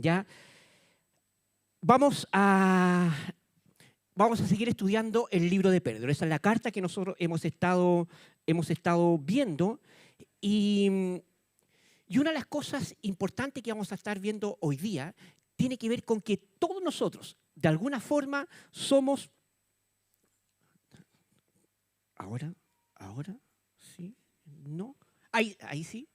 ¿Ya? Vamos a seguir estudiando el libro de Pedro. Esa es la carta que nosotros hemos estado viendo. Y una de las cosas importantes que vamos a estar viendo hoy día tiene que ver con que todos nosotros, de alguna forma, somos... Ahora, sí, no. Ahí sí.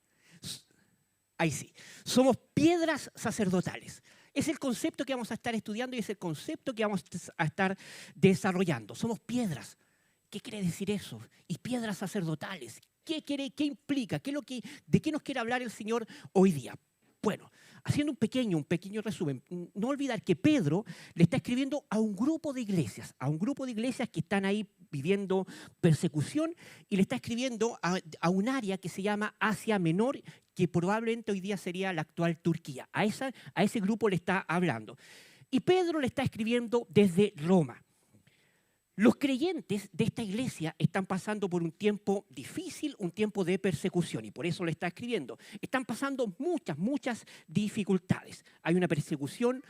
Ahí sí. Somos piedras sacerdotales. Es el concepto que vamos a estar estudiando y es el concepto que vamos a estar desarrollando. Somos piedras. ¿Qué quiere decir eso? Y piedras sacerdotales. ¿Qué implica? ¿De qué nos quiere hablar el Señor hoy día? Bueno, haciendo un pequeño resumen, no olvidar que Pedro le está escribiendo a un grupo de iglesias, que están ahí viviendo persecución, y le está escribiendo a un área que se llama Asia Menor, que probablemente hoy día sería la actual Turquía. A ese grupo le está hablando. Y Pedro le está escribiendo desde Roma. Los creyentes de esta iglesia están pasando por un tiempo difícil, un tiempo de persecución, y por eso le está escribiendo. Están pasando muchas dificultades. Hay una persecución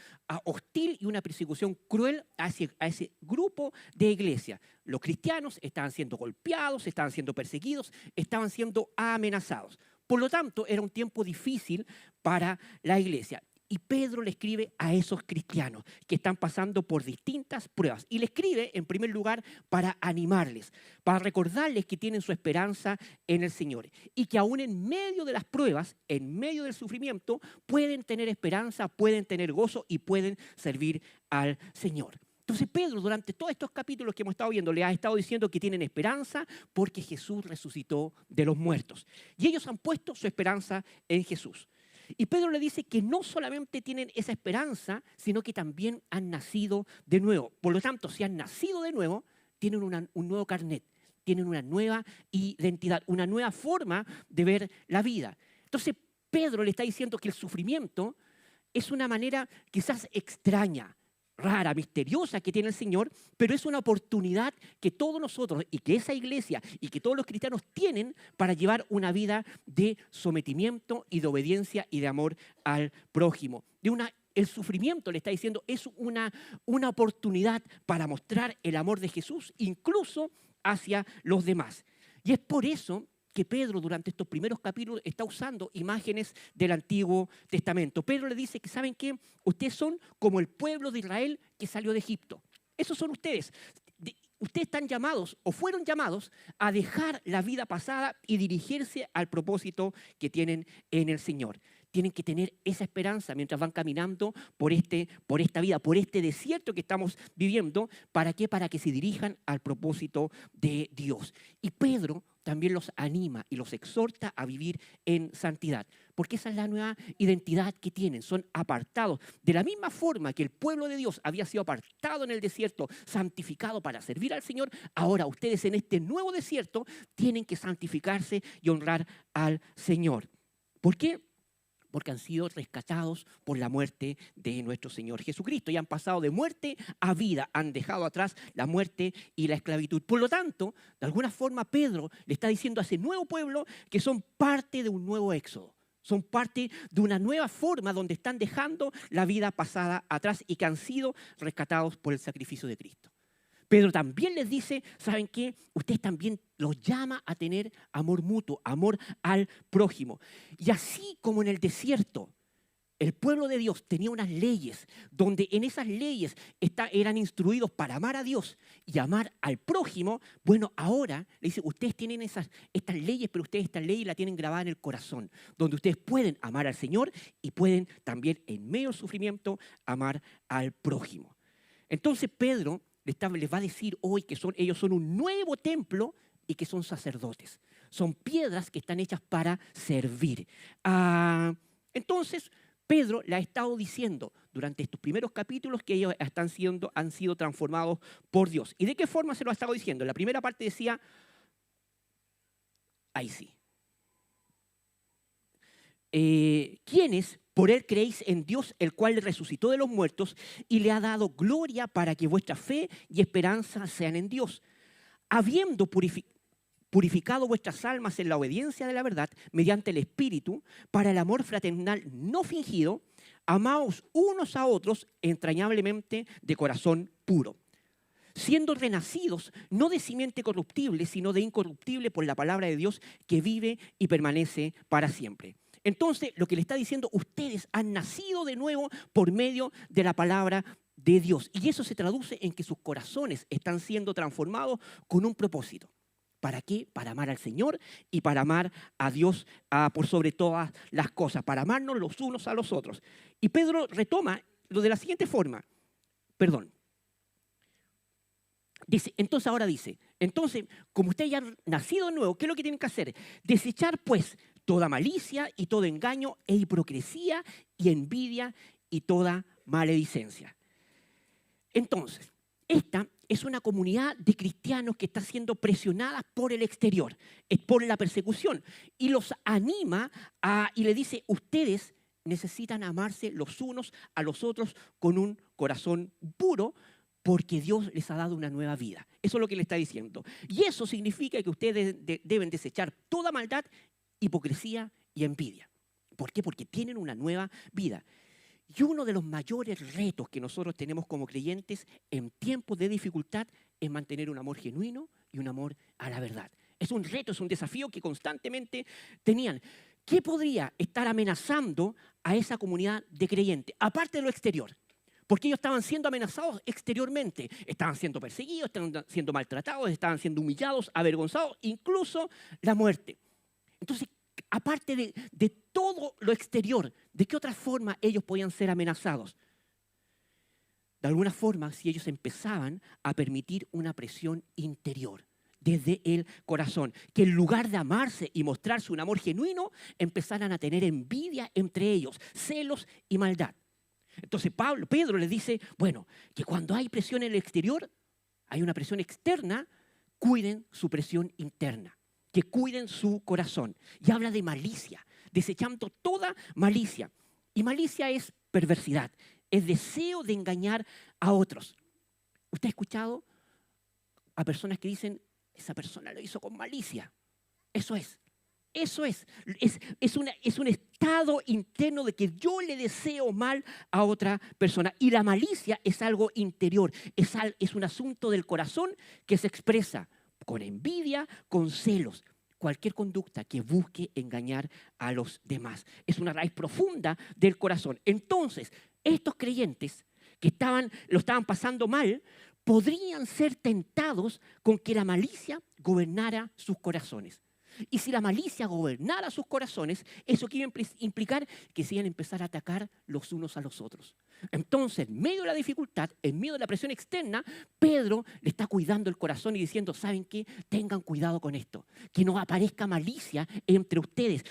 hostil y una persecución cruel a ese grupo de iglesia. Los cristianos estaban siendo golpeados, estaban siendo perseguidos, estaban siendo amenazados. Por lo tanto, era un tiempo difícil para la iglesia. Y Pedro le escribe a esos cristianos que están pasando por distintas pruebas. Y le escribe, en primer lugar, para animarles, para recordarles que tienen su esperanza en el Señor. Y que aún en medio de las pruebas, en medio del sufrimiento, pueden tener esperanza, pueden tener gozo y pueden servir al Señor. Entonces Pedro, durante todos estos capítulos que hemos estado viendo, le ha estado diciendo que tienen esperanza porque Jesús resucitó de los muertos. Y ellos han puesto su esperanza en Jesús. Y Pedro le dice que no solamente tienen esa esperanza, sino que también han nacido de nuevo. Por lo tanto, si han nacido de nuevo, tienen un nuevo carnet, tienen una nueva identidad, una nueva forma de ver la vida. Entonces, Pedro le está diciendo que el sufrimiento es una manera quizás extraña, rara, misteriosa que tiene el Señor, pero es una oportunidad que todos nosotros y que esa iglesia y que todos los cristianos tienen para llevar una vida de sometimiento y de obediencia y de amor al prójimo. El sufrimiento, le está diciendo, es una oportunidad para mostrar el amor de Jesús incluso hacia los demás. Y es por eso que Pedro durante estos primeros capítulos está usando imágenes del Antiguo Testamento. Pedro le dice que, ¿saben qué? Ustedes son como el pueblo de Israel que salió de Egipto. Esos son ustedes. Ustedes están llamados o fueron llamados a dejar la vida pasada y dirigirse al propósito que tienen en el Señor. Tienen que tener esa esperanza mientras van caminando por esta vida, por este desierto que estamos viviendo. ¿Para qué? Para que se dirijan al propósito de Dios. Y Pedro también los anima y los exhorta a vivir en santidad, porque esa es la nueva identidad que tienen. Son apartados. De la misma forma que el pueblo de Dios había sido apartado en el desierto, santificado para servir al Señor, ahora ustedes en este nuevo desierto tienen que santificarse y honrar al Señor. ¿Por qué? Porque han sido rescatados por la muerte de nuestro Señor Jesucristo y han pasado de muerte a vida, han dejado atrás la muerte y la esclavitud. Por lo tanto, de alguna forma Pedro le está diciendo a ese nuevo pueblo que son parte de un nuevo éxodo, son parte de una nueva forma donde están dejando la vida pasada atrás y que han sido rescatados por el sacrificio de Cristo. Pedro también les dice, ¿saben qué? Ustedes también los llama a tener amor mutuo, amor al prójimo. Y así como en el desierto, el pueblo de Dios tenía unas leyes, donde en esas leyes eran instruidos para amar a Dios y amar al prójimo. Bueno, ahora le dice, ustedes tienen estas leyes, pero ustedes estas leyes la tienen grabada en el corazón, donde ustedes pueden amar al Señor y pueden también, en medio del sufrimiento, amar al prójimo. Entonces Pedro les va a decir hoy que ellos son un nuevo templo y que son sacerdotes. Son piedras que están hechas para servir. Entonces, Pedro le ha estado diciendo durante estos primeros capítulos que ellos han sido transformados por Dios. ¿Y de qué forma se lo ha estado diciendo? En la primera parte decía, ahí sí. ¿Quiénes? Por él creéis en Dios, el cual le resucitó de los muertos y le ha dado gloria para que vuestra fe y esperanza sean en Dios. Habiendo purificado vuestras almas en la obediencia de la verdad mediante el Espíritu, para el amor fraternal no fingido, amaos unos a otros entrañablemente de corazón puro, siendo renacidos no de simiente corruptible, sino de incorruptible por la palabra de Dios que vive y permanece para siempre. Entonces, lo que le está diciendo, ustedes han nacido de nuevo por medio de la palabra de Dios. Y eso se traduce en que sus corazones están siendo transformados con un propósito. ¿Para qué? Para amar al Señor y para amar a Dios por sobre todas las cosas, para amarnos los unos a los otros. Y Pedro retoma lo de la siguiente forma. Dice, entonces, como ustedes ya han nacido de nuevo, ¿qué es lo que tienen que hacer? Desechar, pues, toda malicia y todo engaño e hipocresía y envidia y toda maledicencia. Entonces, esta es una comunidad de cristianos que está siendo presionada por el exterior, por la persecución, y los anima y le dice, ustedes necesitan amarse los unos a los otros con un corazón puro, porque Dios les ha dado una nueva vida. Eso es lo que le está diciendo. Y eso significa que ustedes deben desechar toda maldad, hipocresía y envidia. ¿Por qué? Porque tienen una nueva vida. Y uno de los mayores retos que nosotros tenemos como creyentes en tiempos de dificultad es mantener un amor genuino y un amor a la verdad. Es un reto, es un desafío que constantemente tenían. ¿Qué podría estar amenazando a esa comunidad de creyentes? Aparte de lo exterior. Porque ellos estaban siendo amenazados exteriormente. Estaban siendo perseguidos, estaban siendo maltratados, estaban siendo humillados, avergonzados, incluso la muerte. Entonces, aparte de todo lo exterior, ¿de qué otra forma ellos podían ser amenazados? De alguna forma, si ellos empezaban a permitir una presión interior desde el corazón, que en lugar de amarse y mostrarse un amor genuino, empezaran a tener envidia entre ellos, celos y maldad. Entonces Pedro les dice, bueno, que cuando hay presión en el exterior, hay una presión externa, cuiden su presión interna, que cuiden su corazón. Y habla de malicia, desechando toda malicia. Y malicia es perversidad, es deseo de engañar a otros. ¿Usted ha escuchado a personas que dicen, esa persona lo hizo con malicia? Eso es. Eso es un estado interno de que yo le deseo mal a otra persona. Y la malicia es algo interior, es un asunto del corazón que se expresa con envidia, con celos. Cualquier conducta que busque engañar a los demás. Es una raíz profunda del corazón. Entonces, estos creyentes que lo estaban pasando mal, podrían ser tentados con que la malicia gobernara sus corazones. Y si la malicia gobernara sus corazones, eso quiere implicar que se iban a empezar a atacar los unos a los otros. Entonces, en medio de la dificultad, en medio de la presión externa, Pedro le está cuidando el corazón y diciendo, ¿saben qué? Tengan cuidado con esto, que no aparezca malicia entre ustedes.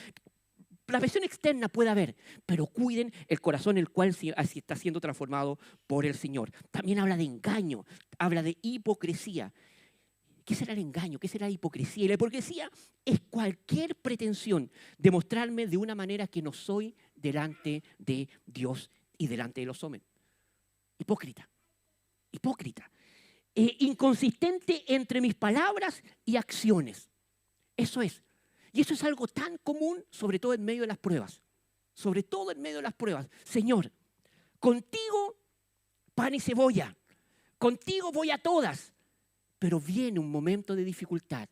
La presión externa puede haber, pero cuiden el corazón, el cual así está siendo transformado por el Señor. También habla de engaño, habla de hipocresía. ¿Qué será el engaño? ¿Qué será la hipocresía? Y la hipocresía es cualquier pretensión de mostrarme de una manera que no soy delante de Dios y delante de los hombres. Hipócrita. Inconsistente entre mis palabras y acciones. Eso es. Y eso es algo tan común, sobre todo en medio de las pruebas. Sobre todo en medio de las pruebas. Señor, contigo pan y cebolla. Contigo voy a todas. Pero viene un momento de dificultad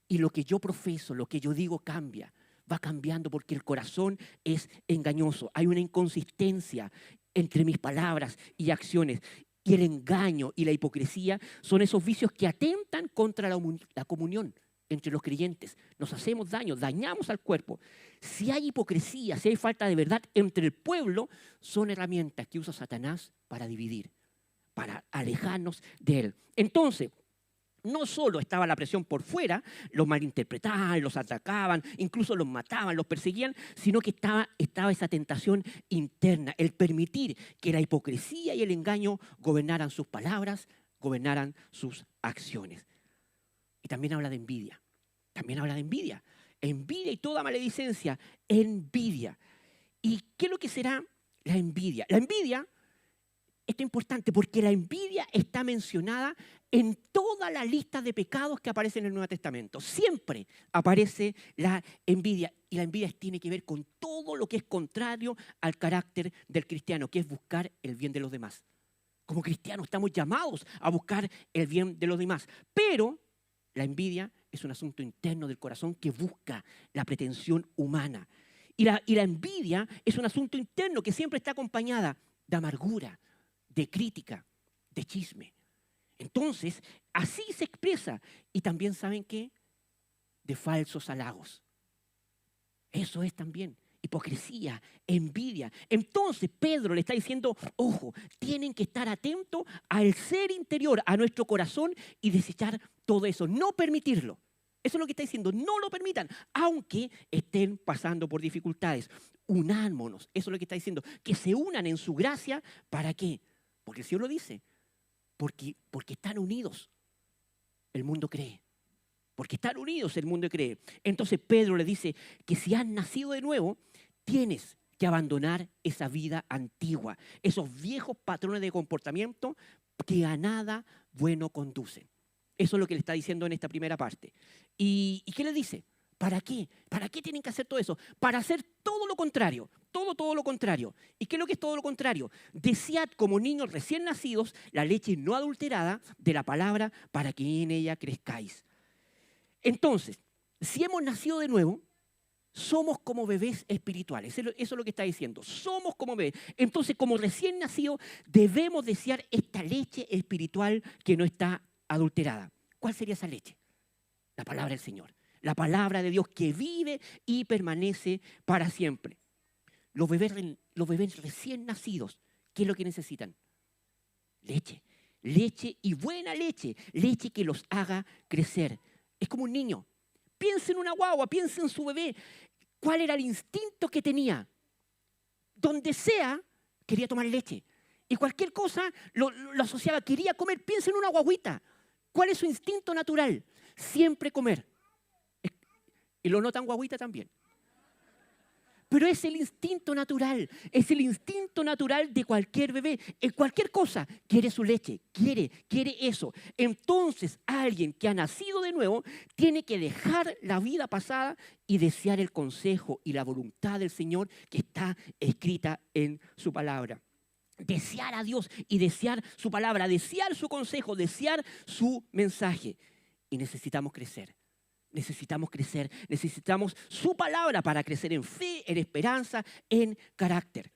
y lo que yo profeso, lo que yo digo cambia, va cambiando porque el corazón es engañoso. Hay una inconsistencia entre mis palabras y acciones. Y el engaño y la hipocresía son esos vicios que atentan contra la comunión entre los creyentes. Nos hacemos daño, dañamos al cuerpo. Si hay hipocresía, si hay falta de verdad entre el pueblo, son herramientas que usa Satanás para dividir, para alejarnos de él. Entonces, no solo estaba la presión por fuera, los malinterpretaban, los atacaban, incluso los mataban, los perseguían, sino que estaba esa tentación interna, el permitir que la hipocresía y el engaño gobernaran sus palabras, gobernaran sus acciones. Y también habla de envidia, envidia y toda maledicencia, envidia. ¿Y qué es lo que será la envidia? La envidia esto es importante porque la envidia está mencionada en toda la lista de pecados que aparecen en el Nuevo Testamento. Siempre aparece la envidia. Y la envidia tiene que ver con todo lo que es contrario al carácter del cristiano, que es buscar el bien de los demás. Como cristianos estamos llamados a buscar el bien de los demás. Pero la envidia es un asunto interno del corazón que busca la pretensión humana. Y la envidia es un asunto interno que siempre está acompañada de amargura, de crítica, de chisme. Entonces, así se expresa. Y también, ¿saben qué? De falsos halagos. Eso es también hipocresía, envidia. Entonces, Pedro le está diciendo, ojo, tienen que estar atentos al ser interior, a nuestro corazón y desechar todo eso. No permitirlo. Eso es lo que está diciendo. No lo permitan, aunque estén pasando por dificultades. Unámonos. Eso es lo que está diciendo. Que se unan en su gracia. ¿Para qué? Porque el Señor lo dice. Porque están unidos. El mundo cree. Porque están unidos, el mundo cree. Entonces Pedro le dice que si has nacido de nuevo, tienes que abandonar esa vida antigua. Esos viejos patrones de comportamiento que a nada bueno conducen. Eso es lo que le está diciendo en esta primera parte. ¿Y qué le dice? ¿Para qué? ¿Para qué tienen que hacer todo eso? Para hacer todo lo contrario. Todo lo contrario. ¿Y qué es lo que es todo lo contrario? Desead como niños recién nacidos la leche no adulterada de la palabra para que en ella crezcáis. Entonces, si hemos nacido de nuevo, somos como bebés espirituales. Eso es lo que está diciendo. Somos como bebés. Entonces, como recién nacidos, debemos desear esta leche espiritual que no está adulterada. ¿Cuál sería esa leche? La palabra del Señor. La palabra de Dios que vive y permanece para siempre. Los bebés recién nacidos, ¿qué es lo que necesitan? Leche. Leche y buena leche. Leche que los haga crecer. Es como un niño. Piensa en una guagua, piensa en su bebé. ¿Cuál era el instinto que tenía? Donde sea, quería tomar leche. Y cualquier cosa lo asociaba, quería comer. Piensa en una guaguita. ¿Cuál es su instinto natural? Siempre comer. Y lo notan guaguita también. Pero es el instinto natural. Es el instinto natural de cualquier bebé. En cualquier cosa quiere su leche. Quiere eso. Entonces alguien que ha nacido de nuevo tiene que dejar la vida pasada y desear el consejo y la voluntad del Señor que está escrita en su palabra. Desear a Dios y desear su palabra, desear su consejo, desear su mensaje. Y necesitamos crecer. Necesitamos crecer, necesitamos su palabra para crecer en fe, en esperanza, en carácter.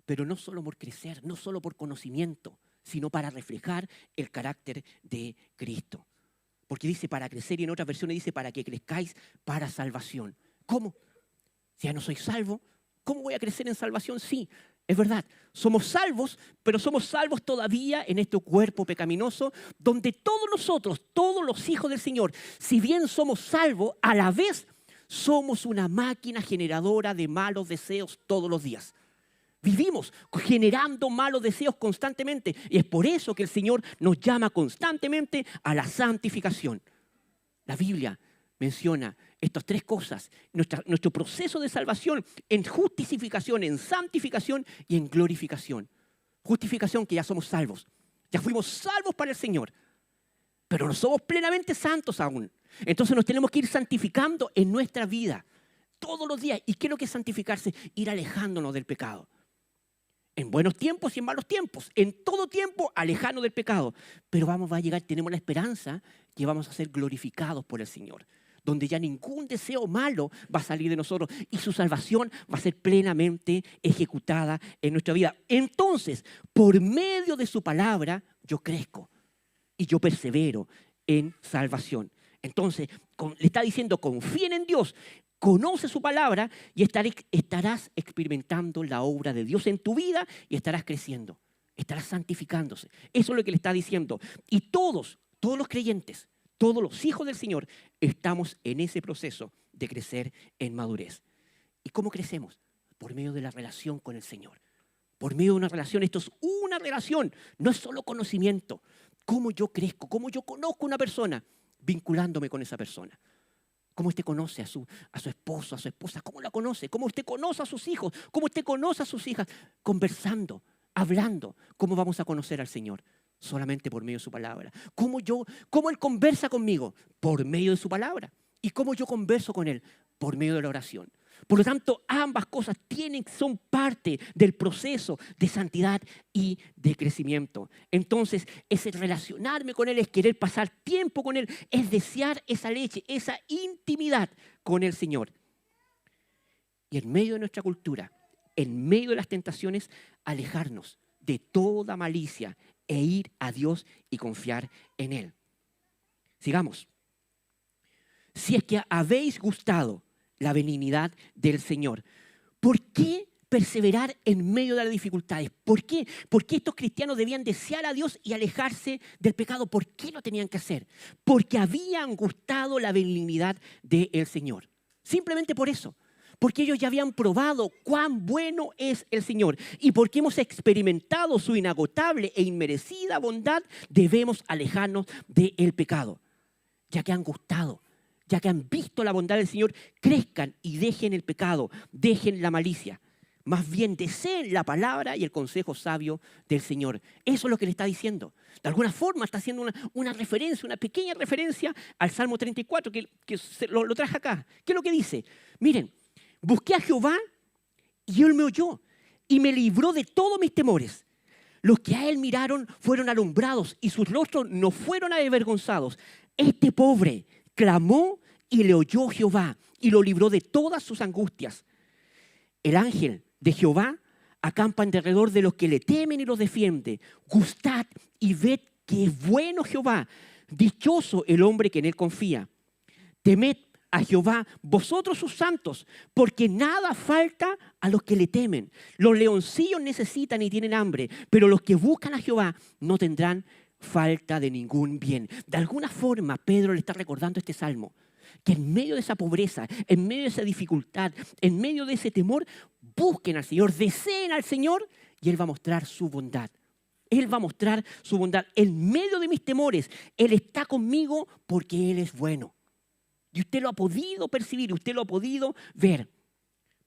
Pero no solo por crecer, no solo por conocimiento, sino para reflejar el carácter de Cristo. Porque dice para crecer y en otras versiones dice para que crezcáis para salvación. ¿Cómo? Si ya no soy salvo, ¿cómo voy a crecer en salvación? Sí, es verdad, somos salvos, pero somos salvos todavía en este cuerpo pecaminoso donde todos nosotros, todos los hijos del Señor, si bien somos salvos, a la vez somos una máquina generadora de malos deseos todos los días. Vivimos generando malos deseos constantemente y es por eso que el Señor nos llama constantemente a la santificación. La Biblia menciona estas tres cosas, nuestro proceso de salvación en justificación, en santificación y en glorificación. Justificación, que ya somos salvos, ya fuimos salvos para el Señor, pero no somos plenamente santos aún. Entonces nos tenemos que ir santificando en nuestra vida todos los días. ¿Y qué es lo que es santificarse? Ir alejándonos del pecado. En buenos tiempos y en malos tiempos, en todo tiempo alejarnos del pecado. Pero va a llegar, tenemos la esperanza que vamos a ser glorificados por el Señor, donde ya ningún deseo malo va a salir de nosotros y su salvación va a ser plenamente ejecutada en nuestra vida. Entonces, por medio de su palabra, yo crezco y yo persevero en salvación. Entonces, le está diciendo, confíen en Dios, conoce su palabra y estarás experimentando la obra de Dios en tu vida y estarás creciendo, estarás santificándose. Eso es lo que le está diciendo. Y todos los creyentes, todos los hijos del Señor, estamos en ese proceso de crecer en madurez. ¿Y cómo crecemos? Por medio de la relación con el Señor. Por medio de una relación. Esto es una relación, no es solo conocimiento. ¿Cómo yo crezco? ¿Cómo yo conozco a una persona? Vinculándome con esa persona. ¿Cómo usted conoce a su esposo, a su esposa? ¿Cómo la conoce? ¿Cómo usted conoce a sus hijos? ¿Cómo usted conoce a sus hijas? Conversando, hablando. ¿Cómo vamos a conocer al Señor? Solamente por medio de su palabra. ¿Cómo Él conversa conmigo? Por medio de su palabra. ¿Y cómo yo converso con Él? Por medio de la oración. Por lo tanto, ambas cosas son parte del proceso de santidad y de crecimiento. Entonces, ese relacionarme con Él es querer pasar tiempo con Él, es desear esa leche, esa intimidad con el Señor. Y en medio de nuestra cultura, en medio de las tentaciones, alejarnos de toda malicia e ir a Dios y confiar en Él. Sigamos. Si es que habéis gustado la benignidad del Señor, ¿por qué perseverar en medio de las dificultades? ¿Por qué? ¿Por qué estos cristianos debían desear a Dios y alejarse del pecado? ¿Por qué lo tenían que hacer? Porque habían gustado la benignidad del Señor. Simplemente por eso. Porque ellos ya habían probado cuán bueno es el Señor. Y porque hemos experimentado su inagotable e inmerecida bondad, debemos alejarnos del pecado. Ya que han gustado, ya que han visto la bondad del Señor, crezcan y dejen el pecado, dejen la malicia. Más bien deseen la palabra y el consejo sabio del Señor. Eso es lo que le está diciendo. De alguna forma está haciendo una referencia, una pequeña referencia al Salmo 34, que lo traje acá. ¿Qué es lo que dice? Miren, busqué a Jehová y Él me oyó y me libró de todos mis temores. Los que a Él miraron fueron alumbrados y sus rostros no fueron avergonzados. Este pobre clamó y le oyó Jehová y lo libró de todas sus angustias. El ángel de Jehová acampa en derredor de los que le temen y los defiende. Gustad y ved que es bueno Jehová. Dichoso el hombre que en Él confía. Temed a Jehová, vosotros sus santos, porque nada falta a los que le temen. Los leoncillos necesitan y tienen hambre, pero los que buscan a Jehová no tendrán falta de ningún bien. De alguna forma, Pedro le está recordando este salmo, que en medio de esa pobreza, en medio de esa dificultad, en medio de ese temor, busquen al Señor, deseen al Señor y Él va a mostrar su bondad. Él va a mostrar su bondad. En medio de mis temores, Él está conmigo porque Él es bueno. Y usted lo ha podido percibir, usted lo ha podido ver.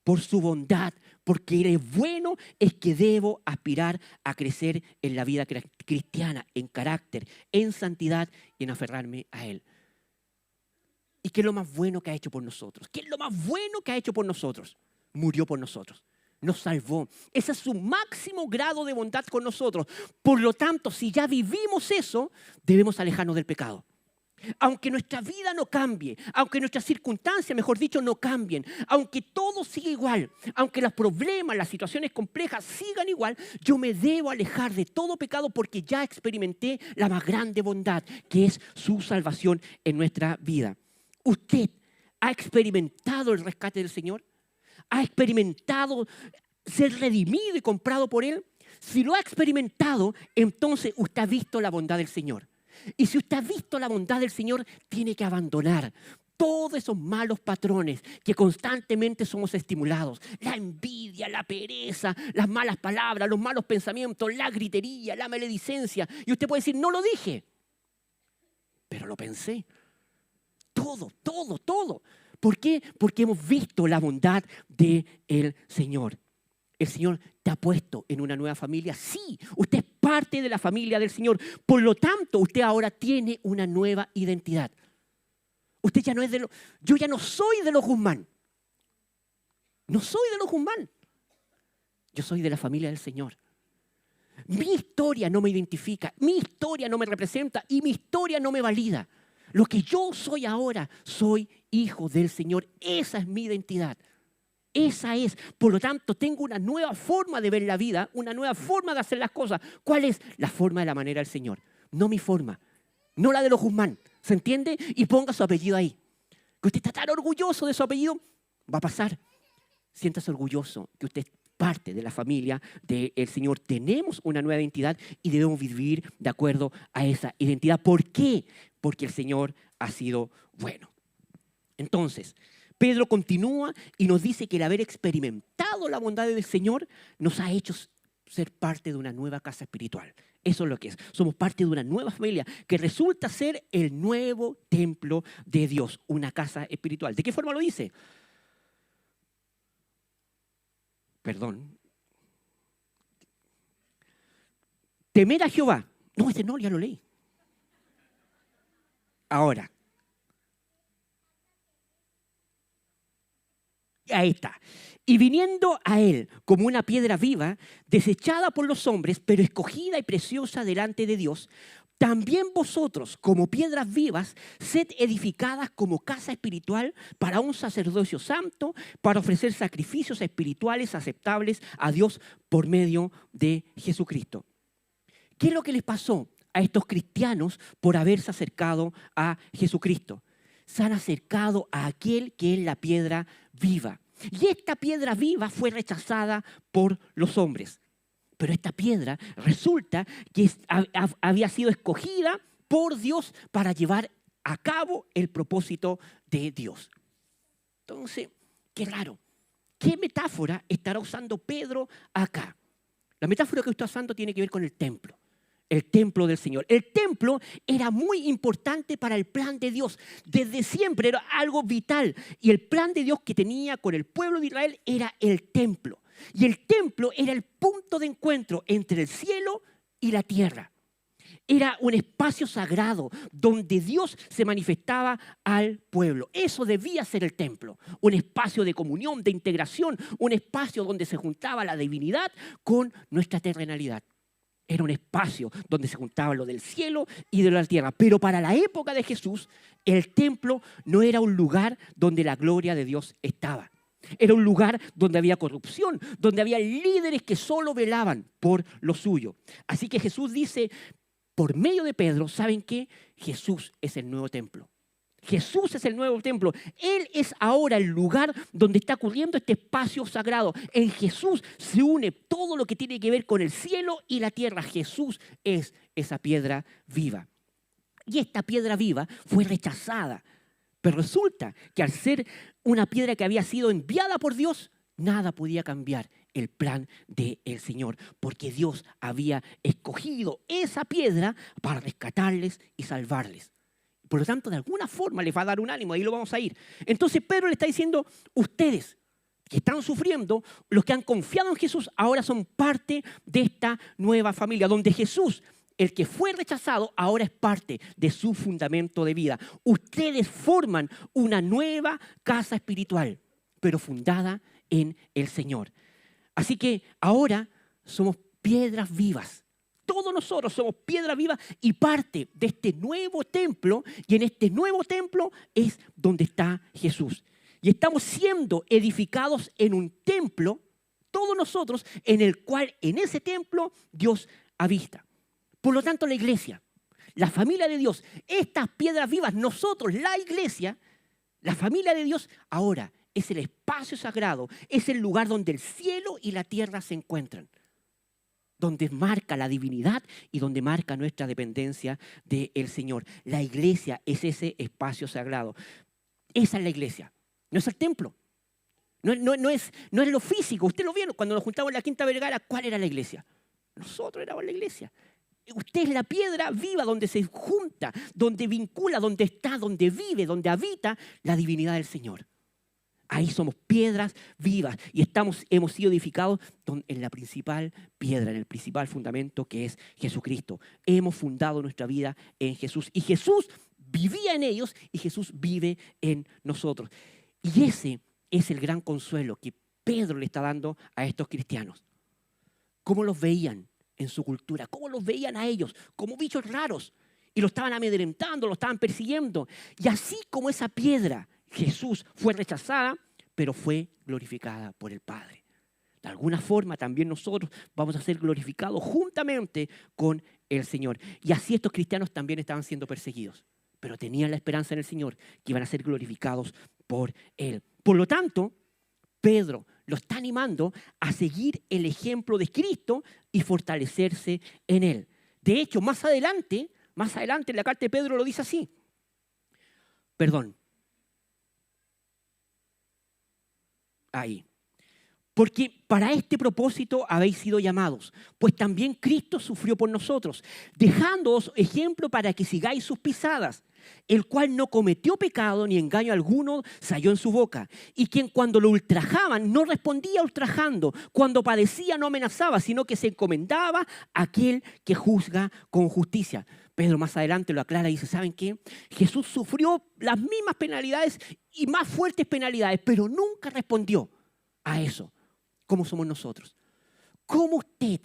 Por su bondad, porque Él es bueno, es que debo aspirar a crecer en la vida cristiana, en carácter, en santidad y en aferrarme a Él. ¿Y qué es lo más bueno que ha hecho por nosotros? ¿Qué es lo más bueno que ha hecho por nosotros? Murió por nosotros. Nos salvó. Ese es su máximo grado de bondad con nosotros. Por lo tanto, si ya vivimos eso, debemos alejarnos del pecado. Aunque nuestra vida no cambie, aunque nuestras circunstancias, mejor dicho, no cambien, aunque todo siga igual, aunque los problemas, las situaciones complejas sigan igual, yo me debo alejar de todo pecado porque ya experimenté la más grande bondad, que es su salvación en nuestra vida. ¿Usted ha experimentado el rescate del Señor? ¿Ha experimentado ser redimido y comprado por Él? Si lo ha experimentado, entonces usted ha visto la bondad del Señor. Y si usted ha visto la bondad del Señor, tiene que abandonar todos esos malos patrones que constantemente somos estimulados. La envidia, la pereza, las malas palabras, los malos pensamientos, la gritería, la maledicencia. Y usted puede decir, no lo dije, pero lo pensé. Todo. ¿Por qué? Porque hemos visto la bondad del Señor. ¿El Señor te ha puesto en una nueva familia? Sí, usted es parte de la familia del Señor. Por lo tanto, usted ahora tiene una nueva identidad. Usted ya no es yo ya no soy de los Guzmán. No soy de los Guzmán. Yo soy de la familia del Señor. Mi historia no me identifica, mi historia no me representa y mi historia no me valida. Lo que yo soy ahora, soy hijo del Señor. Esa es mi identidad. Esa es. Por lo tanto, tengo una nueva forma de ver la vida, una nueva forma de hacer las cosas. ¿Cuál es? La forma de la manera del Señor. No mi forma, no la de los Guzmán. ¿Se entiende? Y ponga su apellido ahí. Que usted está tan orgulloso de su apellido, va a pasar. Siéntase orgulloso que usted es parte de la familia del Señor. Tenemos una nueva identidad y debemos vivir de acuerdo a esa identidad. ¿Por qué? Porque el Señor ha sido bueno. Entonces, Pedro continúa y nos dice que el haber experimentado la bondad del Señor nos ha hecho ser parte de una nueva casa espiritual. Eso es lo que es. Somos parte de una nueva familia que resulta ser el nuevo templo de Dios, una casa espiritual. ¿De qué forma lo dice? Perdón. Temer a Jehová. No, ese no, ya lo leí. Ahora. Ahí está. Y viniendo a él como una piedra viva, desechada por los hombres, pero escogida y preciosa delante de Dios, también vosotros, como piedras vivas, sed edificadas como casa espiritual para un sacerdocio santo, para ofrecer sacrificios espirituales aceptables a Dios por medio de Jesucristo. ¿Qué es lo que les pasó a estos cristianos por haberse acercado a Jesucristo? Se han acercado a aquel que es la piedra viva. Y esta piedra viva fue rechazada por los hombres. Pero esta piedra resulta que había sido escogida por Dios para llevar a cabo el propósito de Dios. Entonces, qué raro. ¿Qué metáfora estará usando Pedro acá? La metáfora que está usando tiene que ver con el templo del Señor. El templo era muy importante para el plan de Dios. Desde siempre era algo vital. Y el plan de Dios que tenía con el pueblo de Israel era el templo. Y el templo era el punto de encuentro entre el cielo y la tierra. Era un espacio sagrado donde Dios se manifestaba al pueblo. Eso debía ser el templo. Un espacio de comunión, de integración, un espacio donde se juntaba la divinidad con nuestra terrenalidad. Era un espacio donde se juntaba lo del cielo y de la tierra. Pero para la época de Jesús, el templo no era un lugar donde la gloria de Dios estaba. Era un lugar donde había corrupción, donde había líderes que solo velaban por lo suyo. Así que Jesús dice, por medio de Pedro, ¿saben qué? Jesús es el nuevo templo. Jesús es el nuevo templo. Él es ahora el lugar donde está ocurriendo este espacio sagrado. En Jesús se une todo lo que tiene que ver con el cielo y la tierra. Jesús es esa piedra viva. Y esta piedra viva fue rechazada. Pero resulta que al ser una piedra que había sido enviada por Dios, nada podía cambiar el plan del Señor, porque Dios había escogido esa piedra para rescatarles y salvarles. Por lo tanto, de alguna forma les va a dar un ánimo, ahí lo vamos a ir. Entonces Pedro le está diciendo, ustedes que están sufriendo, los que han confiado en Jesús, ahora son parte de esta nueva familia, donde Jesús, el que fue rechazado, ahora es parte de su fundamento de vida. Ustedes forman una nueva casa espiritual, pero fundada en el Señor. Así que ahora somos piedras vivas. Todos nosotros somos piedras vivas y parte de este nuevo templo. Y en este nuevo templo es donde está Jesús. Y estamos siendo edificados en un templo, todos nosotros, en el cual en ese templo Dios habita. Por lo tanto, la iglesia, la familia de Dios, estas piedras vivas, nosotros, la iglesia, la familia de Dios, ahora es el espacio sagrado, es el lugar donde el cielo y la tierra se encuentran, donde marca la divinidad y donde marca nuestra dependencia del Señor. La iglesia es ese espacio sagrado. Esa es la iglesia, no es el templo, no es lo físico. Usted lo vio cuando nos juntamos en la Quinta Vergara, ¿cuál era la iglesia? Nosotros éramos la iglesia. Usted es la piedra viva donde se junta, donde vincula, donde está, donde vive, donde habita la divinidad del Señor. Ahí somos piedras vivas y hemos sido edificados en la principal piedra, en el principal fundamento que es Jesucristo. Hemos fundado nuestra vida en Jesús y Jesús vivía en ellos y Jesús vive en nosotros. Y ese es el gran consuelo que Pedro le está dando a estos cristianos. ¿Cómo los veían en su cultura? ¿Cómo los veían a ellos? Como bichos raros. Y lo estaban amedrentando, lo estaban persiguiendo. Y así como esa piedra, Jesús fue rechazada, pero fue glorificada por el Padre. De alguna forma también nosotros vamos a ser glorificados juntamente con el Señor. Y así estos cristianos también estaban siendo perseguidos, pero tenían la esperanza en el Señor que iban a ser glorificados por Él. Por lo tanto, Pedro lo está animando a seguir el ejemplo de Cristo y fortalecerse en Él. De hecho, más adelante en la carta de Pedro lo dice así. Ahí. Porque para este propósito habéis sido llamados, pues también Cristo sufrió por nosotros, dejándoos ejemplo para que sigáis sus pisadas, el cual no cometió pecado ni engaño alguno se halló en su boca, y quien cuando lo ultrajaban no respondía ultrajando, cuando padecía no amenazaba, sino que se encomendaba a aquel que juzga con justicia. Pedro más adelante lo aclara y dice, ¿saben qué? Jesús sufrió las mismas penalidades y más fuertes penalidades, pero nunca respondió a eso. ¿Cómo somos nosotros? ¿Cómo usted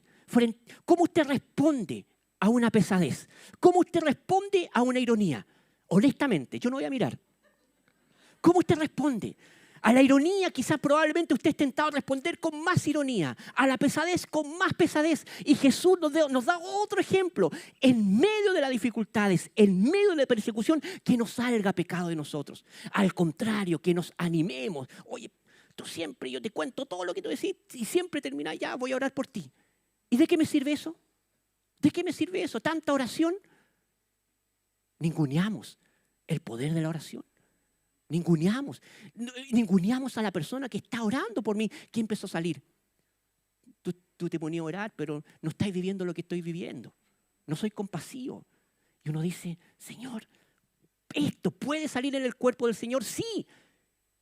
responde a una pesadez? ¿Cómo usted responde a una ironía? Honestamente, yo no voy a mirar. ¿Cómo usted responde? A la ironía quizás probablemente usted es tentado a responder con más ironía. A la pesadez con más pesadez. Y Jesús nos da otro ejemplo. En medio de las dificultades, en medio de la persecución, que no salga pecado de nosotros. Al contrario, que nos animemos. Oye, tú siempre, yo te cuento todo lo que tú decís y siempre termina, ya voy a orar por ti. ¿Y de qué me sirve eso? ¿De qué me sirve eso? ¿Tanta oración? Ninguneamos el poder de la oración. Ninguneamos a la persona que está orando por mí. ¿Qué empezó a salir? Tú te ponías a orar, pero no estás viviendo lo que estoy viviendo. No soy compasivo. Y uno dice, Señor, ¿esto puede salir en el cuerpo del Señor? Sí.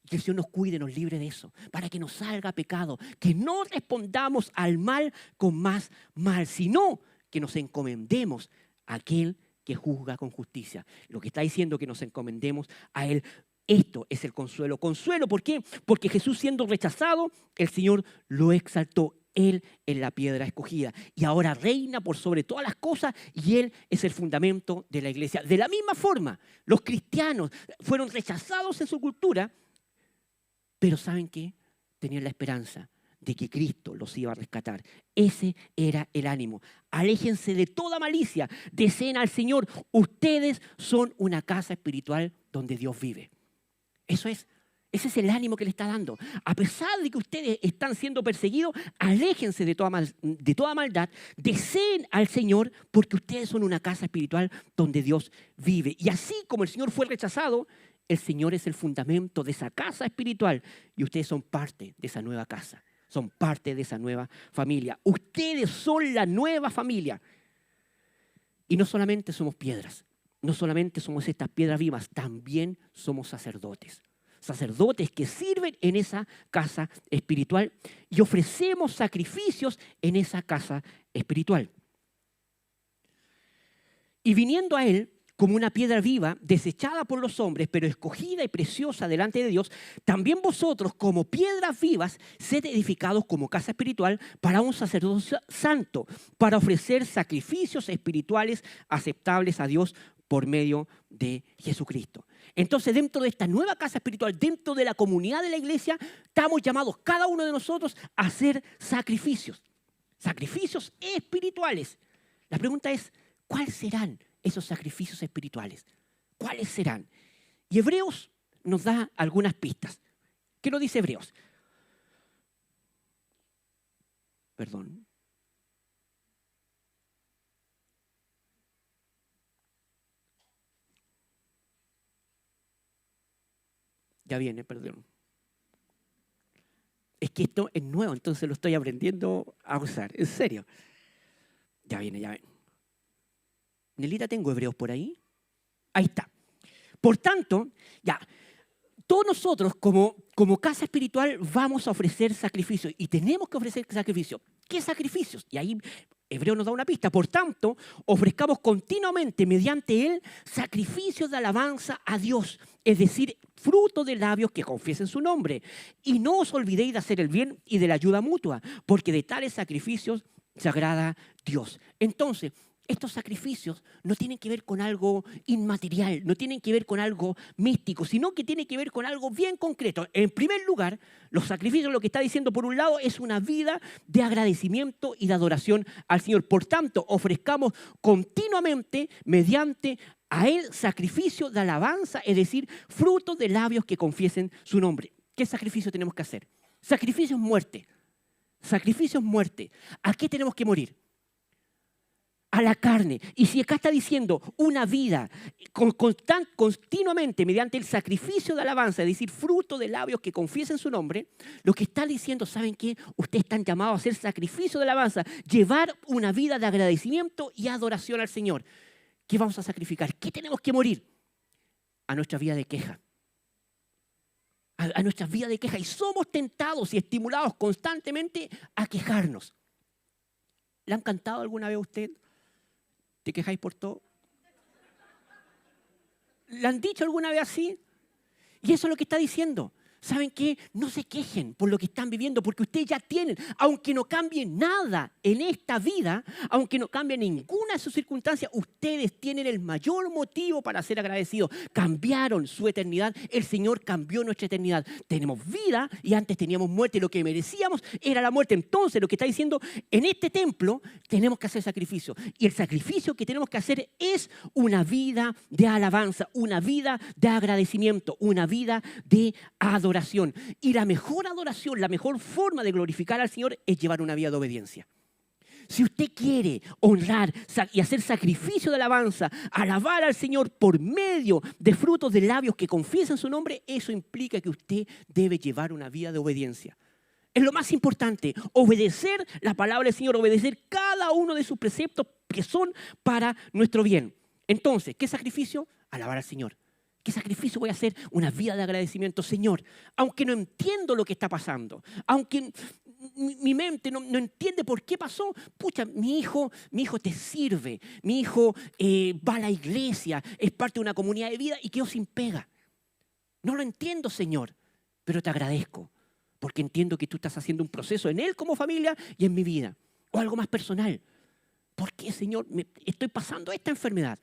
Que el Señor nos cuide, nos libre de eso, para que no salga pecado, que no respondamos al mal con más mal, sino que nos encomendemos a aquel que juzga con justicia. Lo que está diciendo que nos encomendemos a Él. Esto es el consuelo. Consuelo, ¿por qué? Porque Jesús siendo rechazado, el Señor lo exaltó. Él es la piedra escogida y ahora reina por sobre todas las cosas y Él es el fundamento de la iglesia. De la misma forma, los cristianos fueron rechazados en su cultura, pero ¿saben qué? Tenían la esperanza de que Cristo los iba a rescatar. Ese era el ánimo. Aléjense de toda malicia, deseen al Señor. Ustedes son una casa espiritual donde Dios vive. Ese es el ánimo que le está dando. A pesar de que ustedes están siendo perseguidos, aléjense de toda maldad, deseen al Señor porque ustedes son una casa espiritual donde Dios vive. Y así como el Señor fue rechazado, el Señor es el fundamento de esa casa espiritual y ustedes son parte de esa nueva casa, son parte de esa nueva familia. Ustedes son la nueva familia. Y no solamente somos piedras, no solamente somos estas piedras vivas, también somos sacerdotes. Sacerdotes que sirven en esa casa espiritual y ofrecemos sacrificios en esa casa espiritual. Y viniendo a Él, como una piedra viva, desechada por los hombres, pero escogida y preciosa delante de Dios, también vosotros, como piedras vivas, sed edificados como casa espiritual para un sacerdocio santo, para ofrecer sacrificios espirituales aceptables a Dios por medio de Jesucristo. Entonces, dentro de esta nueva casa espiritual, dentro de la comunidad de la iglesia, estamos llamados cada uno de nosotros a hacer sacrificios espirituales. La pregunta es, ¿cuáles serán esos sacrificios espirituales? ¿Cuáles serán? Y Hebreos nos da algunas pistas. ¿Qué nos dice Hebreos? Perdón. Ya viene, perdón. Es que esto es nuevo, entonces lo estoy aprendiendo a usar. En serio. Ya viene. Nelita, ¿tengo Hebreos por ahí? Ahí está. Por tanto, ya, todos nosotros como casa espiritual vamos a ofrecer sacrificios y tenemos que ofrecer sacrificios. ¿Qué sacrificios? Y ahí Hebreo nos da una pista. Por tanto, ofrezcamos continuamente mediante Él sacrificios de alabanza a Dios, es decir, fruto de labios que confiesen su nombre. Y no os olvidéis de hacer el bien y de la ayuda mutua, porque de tales sacrificios se agrada Dios. Entonces, estos sacrificios no tienen que ver con algo inmaterial, no tienen que ver con algo místico, sino que tienen que ver con algo bien concreto. En primer lugar, los sacrificios, lo que está diciendo por un lado, es una vida de agradecimiento y de adoración al Señor. Por tanto, ofrezcamos continuamente, mediante a Él, sacrificio de alabanza, es decir, fruto de labios que confiesen su nombre. ¿Qué sacrificio tenemos que hacer? Sacrificio es muerte. Sacrificio es muerte. ¿A qué tenemos que morir? a la carne. Y si acá está diciendo una vida continuamente mediante el sacrificio de alabanza, es decir, fruto de labios que confiesen su nombre, lo que está diciendo, ¿saben qué? Ustedes están llamados a hacer sacrificio de alabanza, llevar una vida de agradecimiento y adoración al Señor. ¿Qué vamos a sacrificar? ¿Qué tenemos que morir? A nuestra vida de queja. A nuestra vida de queja. Y somos tentados y estimulados constantemente a quejarnos. ¿Le han cantado alguna vez a usted? ¿Te quejáis por todo? ¿Le han dicho alguna vez así? Y eso es lo que está diciendo. ¿Saben qué? No se quejen por lo que están viviendo, porque ustedes ya tienen, aunque no cambie nada en esta vida, aunque no cambie ninguna de sus circunstancias, ustedes tienen el mayor motivo para ser agradecidos. Cambiaron su eternidad, el Señor cambió nuestra eternidad. Tenemos vida y antes teníamos muerte, lo que merecíamos era la muerte. Entonces, lo que está diciendo, en este templo tenemos que hacer sacrificio. Y el sacrificio que tenemos que hacer es una vida de alabanza, una vida de agradecimiento, una vida de adoración. Y la mejor adoración, la mejor forma de glorificar al Señor es llevar una vida de obediencia. Si usted quiere honrar y hacer sacrificio de alabanza, alabar al Señor por medio de frutos de labios que confiesan su nombre, eso implica que usted debe llevar una vida de obediencia. Es lo más importante, obedecer la palabra del Señor, obedecer cada uno de sus preceptos que son para nuestro bien. Entonces, ¿qué sacrificio? Alabar al Señor. ¿Qué sacrificio voy a hacer? Una vida de agradecimiento. Señor, aunque no entiendo lo que está pasando, aunque mi mente no entiende por qué pasó, pucha, mi hijo te sirve, mi hijo va a la iglesia, es parte de una comunidad de vida y quedó sin pega. No lo entiendo, Señor, pero te agradezco, porque entiendo que tú estás haciendo un proceso en él como familia y en mi vida. O algo más personal. ¿Por qué, Señor, estoy pasando esta enfermedad?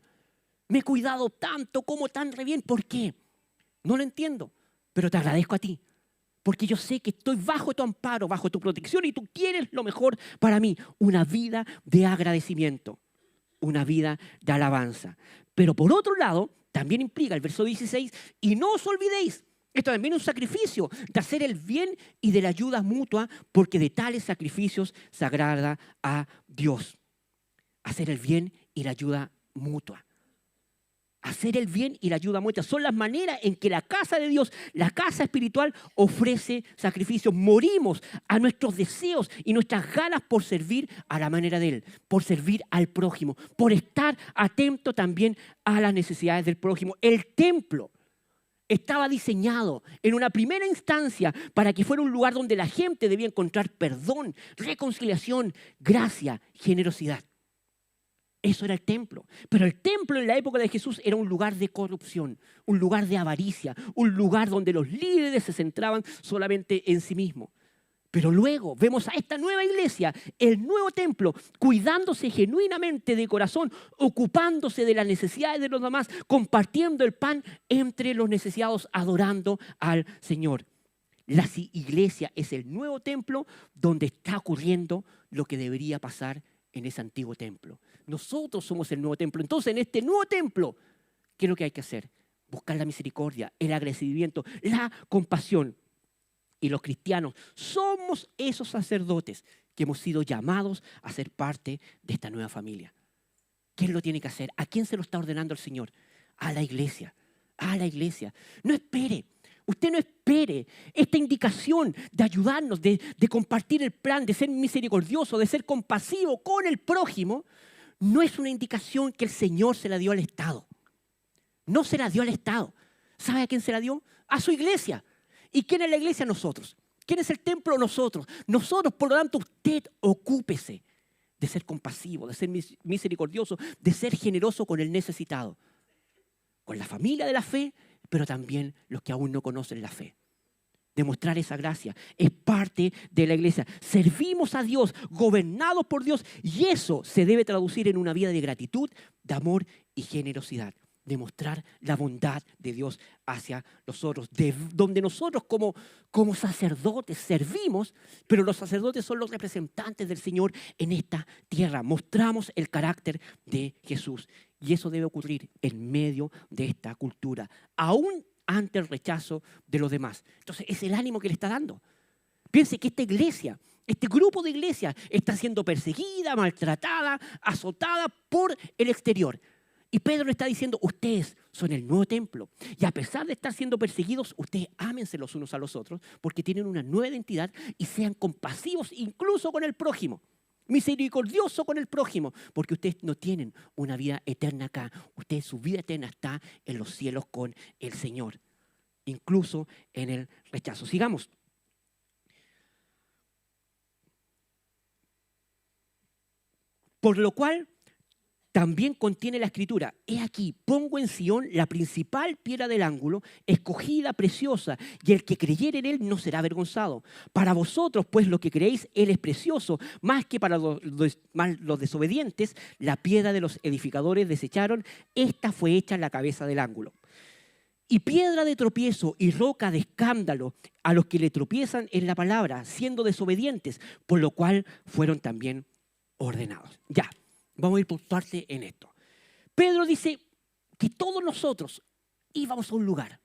Me he cuidado tanto, como tan re bien. ¿Por qué? No lo entiendo, pero te agradezco a ti. Porque yo sé que estoy bajo tu amparo, bajo tu protección y tú quieres lo mejor para mí. Una vida de agradecimiento, una vida de alabanza. Pero por otro lado, también implica el verso 16, y no os olvidéis, esto también es un sacrificio, de hacer el bien y de la ayuda mutua, porque de tales sacrificios se agrada a Dios. Hacer el bien y la ayuda mutua. Hacer el bien y la ayuda mutua son las maneras en que la casa de Dios, la casa espiritual, ofrece sacrificios. Morimos a nuestros deseos y nuestras ganas por servir a la manera de Él, por servir al prójimo, por estar atento también a las necesidades del prójimo. El templo estaba diseñado en una primera instancia para que fuera un lugar donde la gente debía encontrar perdón, reconciliación, gracia, generosidad. Eso era el templo. Pero el templo en la época de Jesús era un lugar de corrupción, un lugar de avaricia, un lugar donde los líderes se centraban solamente en sí mismos. Pero luego vemos a esta nueva iglesia, el nuevo templo, cuidándose genuinamente de corazón, ocupándose de las necesidades de los demás, compartiendo el pan entre los necesitados, adorando al Señor. La iglesia es el nuevo templo donde está ocurriendo lo que debería pasar en ese antiguo templo. Nosotros somos el nuevo templo. Entonces, en este nuevo templo, ¿qué es lo que hay que hacer? Buscar la misericordia, el agradecimiento, la compasión. Y los cristianos somos esos sacerdotes que hemos sido llamados a ser parte de esta nueva familia. ¿Quién lo tiene que hacer? ¿A quién se lo está ordenando el Señor? A la iglesia. A la iglesia. No espere. Usted no espere esta indicación de ayudarnos, de compartir el plan, de ser misericordioso, de ser compasivo con el prójimo. No es una indicación que el Señor se la dio al Estado. No se la dio al Estado. ¿Sabe a quién se la dio? A su iglesia. ¿Y quién es la iglesia? Nosotros. ¿Quién es el templo? Nosotros. Nosotros, por lo tanto, usted ocúpese de ser compasivo, de ser misericordioso, de ser generoso con el necesitado. Con la familia de la fe, pero también los que aún no conocen la fe. Demostrar esa gracia es parte de la iglesia. Servimos a Dios, gobernados por Dios, y eso se debe traducir en una vida de gratitud, de amor y generosidad. Demostrar la bondad de Dios hacia nosotros, de donde nosotros como sacerdotes servimos, pero los sacerdotes son los representantes del Señor en esta tierra. Mostramos el carácter de Jesús y eso debe ocurrir en medio de esta cultura, aún ante el rechazo de los demás. Entonces es el ánimo que le está dando. Piense que esta iglesia Este grupo de iglesia está siendo perseguida, maltratada, azotada por el exterior. Y Pedro le está diciendo, ustedes son el nuevo templo. Y a pesar de estar siendo perseguidos, ustedes ámense los unos a los otros porque tienen una nueva identidad y sean compasivos incluso con el prójimo. Misericordioso con el prójimo, porque ustedes no tienen una vida eterna acá. Ustedes, su vida eterna está en los cielos con el Señor, incluso en el rechazo. Sigamos. Por lo cual también contiene la Escritura: he aquí, pongo en Sión la principal piedra del ángulo, escogida, preciosa, y el que creyere en él no será avergonzado. Para vosotros, pues, lo que creéis, él es precioso, más que para los desobedientes, la piedra de los edificadores desecharon, esta fue hecha la cabeza del ángulo. Y piedra de tropiezo y roca de escándalo a los que le tropiezan en la palabra, siendo desobedientes, por lo cual fueron también ordenados. Ya. Vamos a ir por parte en esto. Pedro dice que todos nosotros íbamos a un lugar.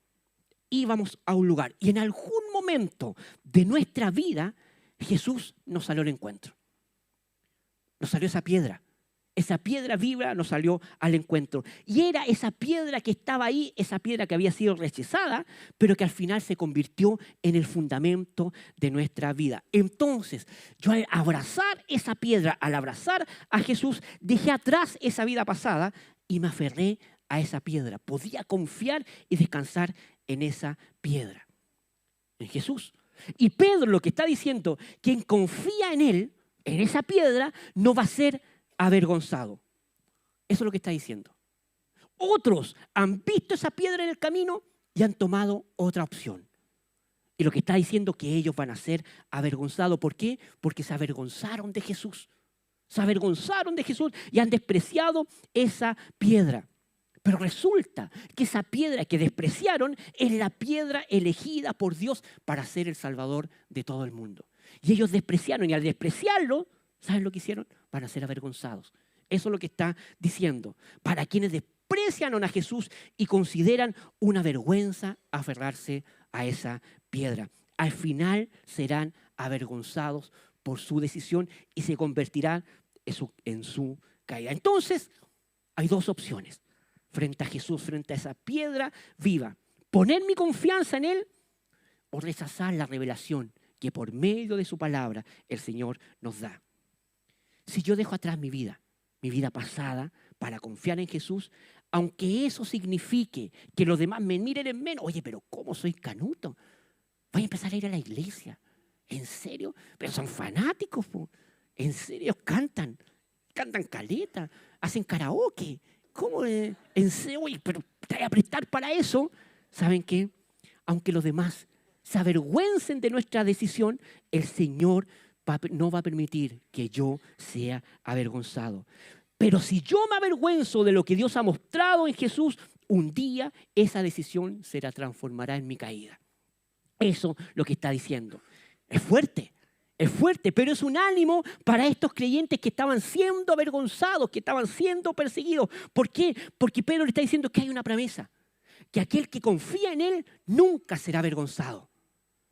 Y en algún momento de nuestra vida, Jesús nos salió al encuentro. Nos salió esa piedra. Esa piedra viva nos salió al encuentro. Y era esa piedra que estaba ahí, esa piedra que había sido rechazada, pero que al final se convirtió en el fundamento de nuestra vida. Entonces, yo al abrazar esa piedra, al abrazar a Jesús, dejé atrás esa vida pasada y me aferré a esa piedra. Podía confiar y descansar en esa piedra, en Jesús. Y Pedro lo que está diciendo, quien confía en él, en esa piedra, no va a ser avergonzado. Eso es lo que está diciendo. Otros han visto esa piedra en el camino y han tomado otra opción. Y lo que está diciendo es que ellos van a ser avergonzados. ¿Por qué? Porque se avergonzaron de Jesús. Se avergonzaron de Jesús y han despreciado esa piedra. Pero resulta que esa piedra que despreciaron es la piedra elegida por Dios para ser el Salvador de todo el mundo. Y ellos despreciaron, y al despreciarlo, ¿saben lo que hicieron? Van a ser avergonzados. Eso es lo que está diciendo. Para quienes desprecian a Jesús y consideran una vergüenza aferrarse a esa piedra, al final serán avergonzados por su decisión y se convertirán en su caída. Entonces, hay dos opciones frente a Jesús, frente a esa piedra viva: poner mi confianza en Él o rechazar la revelación que por medio de su palabra el Señor nos da. Si yo dejo atrás mi vida pasada, para confiar en Jesús, aunque eso signifique que los demás me miren en menos, oye, pero ¿cómo soy canuto? Voy a empezar a ir a la iglesia. ¿En serio? Pero son fanáticos, po. ¿En serio? Cantan caleta, hacen karaoke. ¿Cómo? ¿En serio? Oye, pero te voy a prestar para eso. ¿Saben qué? Aunque los demás se avergüencen de nuestra decisión, el Señor no va a permitir que yo sea avergonzado. Pero si yo me avergüenzo de lo que Dios ha mostrado en Jesús, un día esa decisión se transformará en mi caída. Eso es lo que está diciendo. Es fuerte, pero es un ánimo para estos creyentes que estaban siendo avergonzados, que estaban siendo perseguidos. ¿Por qué? Porque Pedro le está diciendo que hay una promesa, que aquel que confía en Él nunca será avergonzado,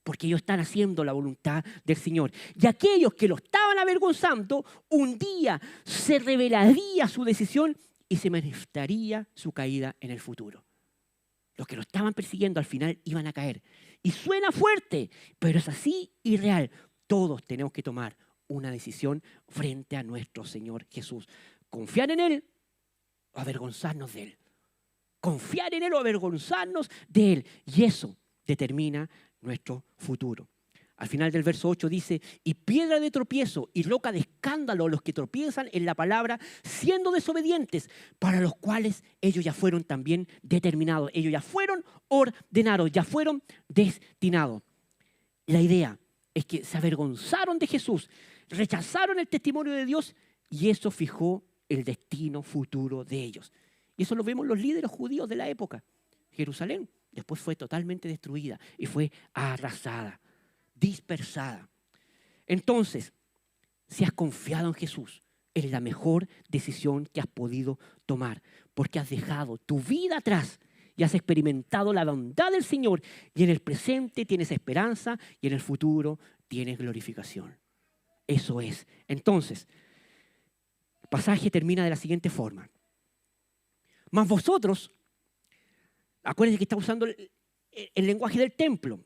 porque ellos están haciendo la voluntad del Señor. Y aquellos que lo estaban avergonzando, un día se revelaría su decisión y se manifestaría su caída en el futuro. Los que lo estaban persiguiendo al final iban a caer. Y suena fuerte, pero es así y real. Todos tenemos que tomar una decisión frente a nuestro Señor Jesús. Confiar en Él o avergonzarnos de Él. Confiar en Él o avergonzarnos de Él. Y eso determina nuestro futuro. Al final del verso 8 dice: y piedra de tropiezo y roca de escándalo a los que tropiezan en la palabra, siendo desobedientes, para los cuales ellos ya fueron también determinados. Ellos ya fueron ordenados, ya fueron destinados. La idea es que se avergonzaron de Jesús, rechazaron el testimonio de Dios y eso fijó el destino futuro de ellos. Y eso lo vemos los líderes judíos de la época. Jerusalén después fue totalmente destruida y fue arrasada, dispersada. Entonces, si has confiado en Jesús, es la mejor decisión que has podido tomar, porque has dejado tu vida atrás y has experimentado la bondad del Señor, y en el presente tienes esperanza y en el futuro tienes glorificación. eso es. Entonces, el pasaje termina de la siguiente forma. Mas vosotros, acuérdense que está usando el lenguaje del templo.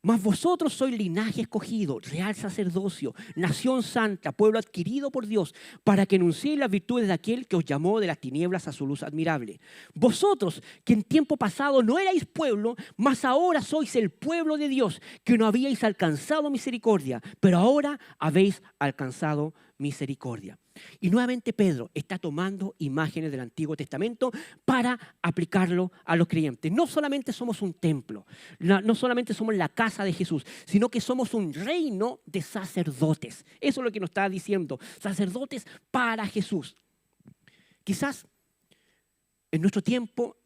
Mas vosotros sois linaje escogido, real sacerdocio, nación santa, pueblo adquirido por Dios, para que anunciéis las virtudes de aquel que os llamó de las tinieblas a su luz admirable. Vosotros, que en tiempo pasado no erais pueblo, mas ahora sois el pueblo de Dios, que no habíais alcanzado misericordia, pero ahora habéis alcanzado misericordia. Y nuevamente Pedro está tomando imágenes del Antiguo Testamento para aplicarlo a los creyentes. No solamente somos un templo, no solamente somos la casa de Jesús, sino que somos un reino de sacerdotes. Eso es lo que nos está diciendo, sacerdotes para Jesús. Quizás en nuestro tiempo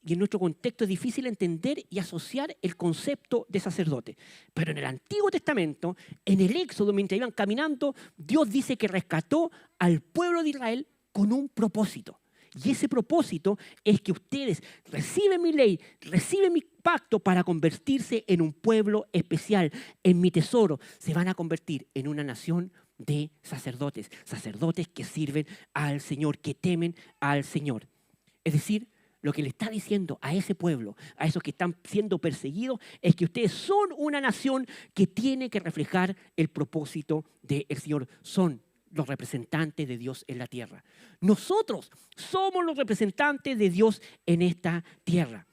y en nuestro contexto es difícil entender y asociar el concepto de sacerdote. Pero en el Antiguo Testamento, en el Éxodo, mientras iban caminando, Dios dice que rescató al pueblo de Israel con un propósito. Y ese propósito es que ustedes reciben mi ley, reciben mi pacto para convertirse en un pueblo especial, en mi tesoro. Se van a convertir en una nación de sacerdotes, sacerdotes que sirven al Señor, que temen al Señor. Es decir, lo que le está diciendo a ese pueblo, a esos que están siendo perseguidos, es que ustedes son una nación que tiene que reflejar el propósito del Señor. Son los representantes de Dios en la tierra. Nosotros somos los representantes de Dios en esta tierra.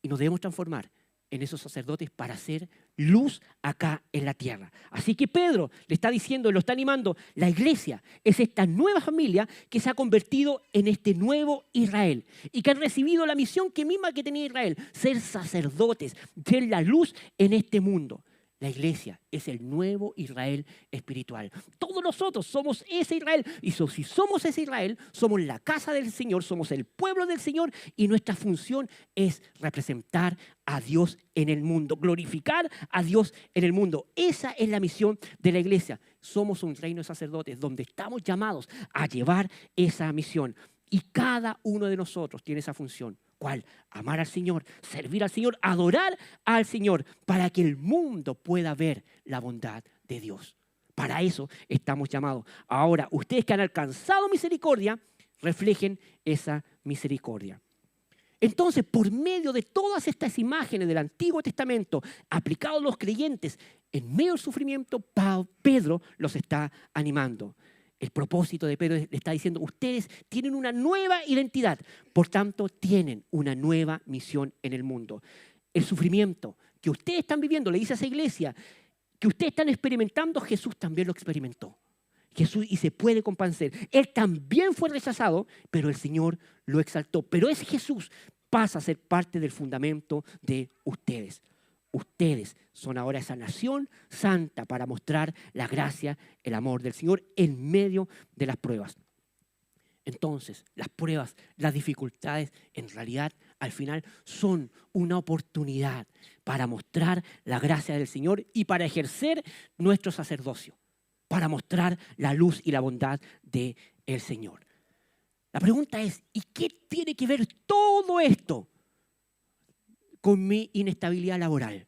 Y nos debemos transformar en esos sacerdotes para hacer luz acá en la tierra. Así que Pedro le está diciendo, lo está animando, la iglesia es esta nueva familia que se ha convertido en este nuevo Israel y que han recibido la misión que tenía Israel, ser sacerdotes, ser la luz en este mundo. La iglesia es el nuevo Israel espiritual. Todos nosotros somos ese Israel. Y si somos ese Israel, somos la casa del Señor, somos el pueblo del Señor y nuestra función es representar a Dios en el mundo, glorificar a Dios en el mundo. Esa es la misión de la iglesia. Somos un reino de sacerdotes donde estamos llamados a llevar esa misión. Y cada uno de nosotros tiene esa función. ¿Cuál? Amar al Señor, servir al Señor, adorar al Señor, para que el mundo pueda ver la bondad de Dios. Para eso estamos llamados. Ahora, ustedes que han alcanzado misericordia, reflejen esa misericordia. Entonces, por medio de todas estas imágenes del Antiguo Testamento, aplicados a los creyentes, en medio del sufrimiento, Pedro los está animando. El propósito de Pedro le está diciendo, ustedes tienen una nueva identidad, por tanto tienen una nueva misión en el mundo. El sufrimiento que ustedes están viviendo, le dice a esa iglesia, que ustedes están experimentando, Jesús también lo experimentó. Jesús y se puede compadecer. Él también fue rechazado, pero el Señor lo exaltó. Pero ese Jesús pasa a ser parte del fundamento de ustedes. Ustedes son ahora esa nación santa para mostrar la gracia, el amor del Señor en medio de las pruebas. Entonces, las pruebas, las dificultades, en realidad, al final, son una oportunidad para mostrar la gracia del Señor y para ejercer nuestro sacerdocio, para mostrar la luz y la bondad del Señor. La pregunta es, ¿y qué tiene que ver todo esto con mi inestabilidad laboral?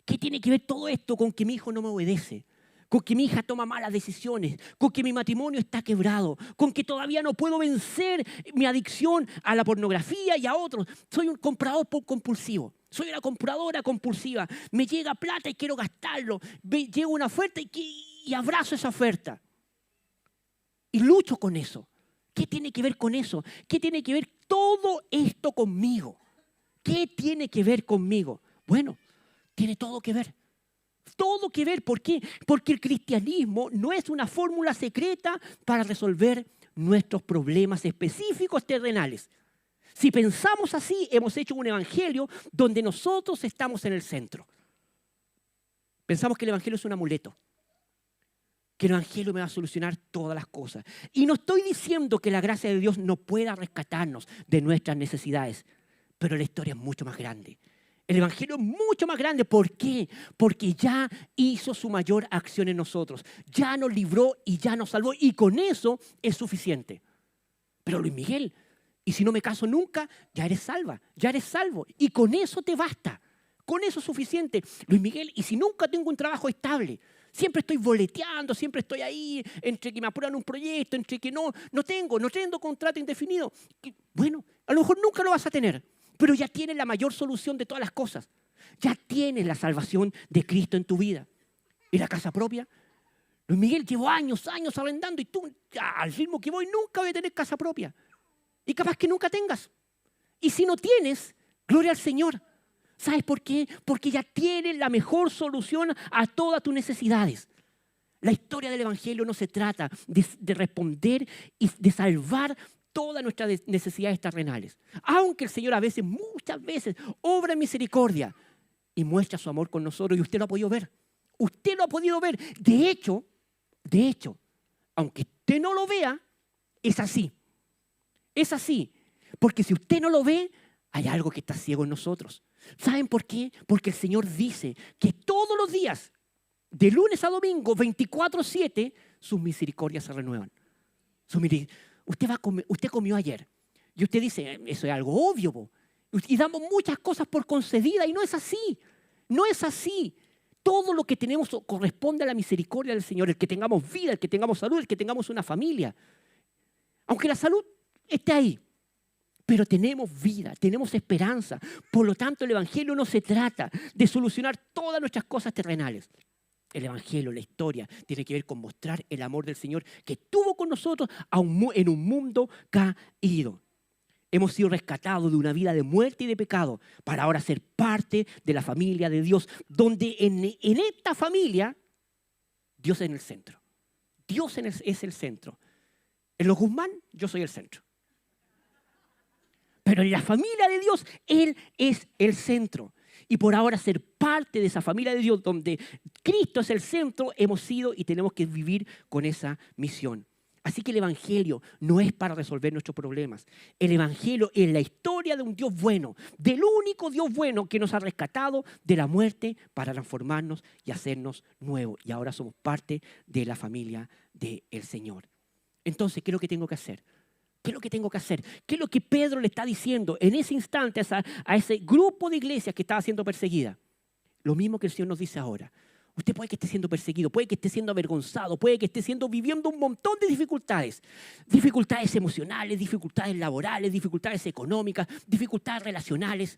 ¿Qué tiene que ver todo esto con que mi hijo no me obedece? Con que mi hija toma malas decisiones, con que mi matrimonio está quebrado, con que todavía no puedo vencer mi adicción a la pornografía y a otros. Soy un comprador compulsivo, soy una compradora compulsiva. Me llega plata y quiero gastarlo. Llega una oferta y abrazo esa oferta. Y lucho con eso. ¿Qué tiene que ver con eso? ¿Qué tiene que ver todo esto conmigo? ¿Qué tiene que ver conmigo? Bueno, tiene todo que ver. Todo que ver. ¿Por qué? Porque el cristianismo no es una fórmula secreta para resolver nuestros problemas específicos terrenales. Si pensamos así, hemos hecho un evangelio donde nosotros estamos en el centro. Pensamos que el evangelio es un amuleto, que el evangelio me va a solucionar todas las cosas. Y no estoy diciendo que la gracia de Dios no pueda rescatarnos de nuestras necesidades, pero la historia es mucho más grande. El evangelio es mucho más grande. ¿Por qué? Porque ya hizo su mayor acción en nosotros. Ya nos libró y ya nos salvó. Y con eso es suficiente. Pero Luis Miguel, y si no me caso nunca, ya eres salva, ya eres salvo. Y con eso te basta. Con eso es suficiente. Luis Miguel, y si nunca tengo un trabajo estable, Siempre estoy boleteando, siempre estoy ahí, entre que me aprueban un proyecto, entre que no tengo contrato indefinido. Bueno, a lo mejor nunca lo vas a tener, pero ya tienes la mayor solución de todas las cosas. Ya tienes la salvación de Cristo en tu vida. ¿Y la casa propia? Luis Miguel, llevo años arrendando y tú, al ritmo que voy, nunca voy a tener casa propia. Y capaz que nunca tengas. Y si no tienes, gloria al Señor. ¿Sabes por qué? Porque ya tienes la mejor solución a todas tus necesidades. La historia del Evangelio no se trata de responder y de salvar todas nuestras necesidades terrenales. Aunque el Señor muchas veces, obra en misericordia y muestra su amor con nosotros, y usted lo ha podido ver. Usted lo ha podido ver. De hecho, aunque usted no lo vea, es así. Es así. Porque si usted no lo ve, hay algo que está ciego en nosotros. ¿Saben por qué? Porque el Señor dice que todos los días, de lunes a domingo, 24/7, sus misericordias se renuevan. Usted comió ayer y usted dice, eso es algo obvio, po. Y damos muchas cosas por concedidas y no es así. No es así. Todo lo que tenemos corresponde a la misericordia del Señor. El que tengamos vida, el que tengamos salud, el que tengamos una familia. Aunque la salud esté ahí. Pero tenemos vida, tenemos esperanza. Por lo tanto, el Evangelio no se trata de solucionar todas nuestras cosas terrenales. El Evangelio, la historia, tiene que ver con mostrar el amor del Señor que tuvo con nosotros en un mundo caído. Hemos sido rescatados de una vida de muerte y de pecado para ahora ser parte de la familia de Dios, donde en esta familia Dios es en el centro. Dios es el centro. En los Guzmán, yo soy el centro. Pero en la familia de Dios, Él es el centro. Y por ahora ser parte de esa familia de Dios, donde Cristo es el centro, hemos sido y tenemos que vivir con esa misión. Así que el Evangelio no es para resolver nuestros problemas. El Evangelio es la historia de un Dios bueno, del único Dios bueno que nos ha rescatado de la muerte para transformarnos y hacernos nuevos. Y ahora somos parte de la familia del Señor. Entonces, ¿qué es lo que tengo que hacer? ¿Qué es lo que tengo que hacer? ¿Qué es lo que Pedro le está diciendo en ese instante a ese grupo de iglesias que estaba siendo perseguida? Lo mismo que el Señor nos dice ahora. Usted puede que esté siendo perseguido, puede que esté siendo avergonzado, puede que esté viviendo un montón de dificultades. Dificultades emocionales, dificultades laborales, dificultades económicas, dificultades relacionales.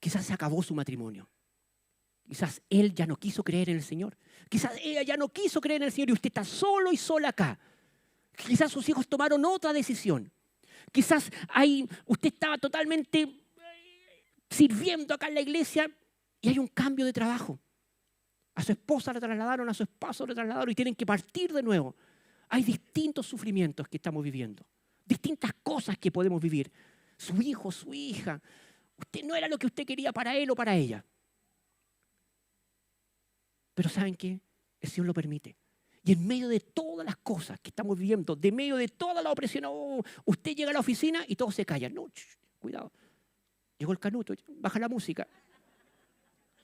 Quizás se acabó su matrimonio. Quizás él ya no quiso creer en el Señor. Quizás ella ya no quiso creer en el Señor y usted está solo y sola acá. Quizás sus hijos tomaron otra decisión. Quizás usted estaba totalmente sirviendo acá en la iglesia y hay un cambio de trabajo. A su esposa la trasladaron, a su esposo la trasladaron y tienen que partir de nuevo. Hay distintos sufrimientos que estamos viviendo. Distintas cosas que podemos vivir. Su hijo, su hija. Usted no era lo que usted quería para él o para ella. Pero ¿saben qué? El Señor lo permite. Y en medio de todas las cosas que estamos viviendo, de medio de toda la opresión, usted llega a la oficina y todos se callan. No, cuidado. Llegó el canuto, baja la música.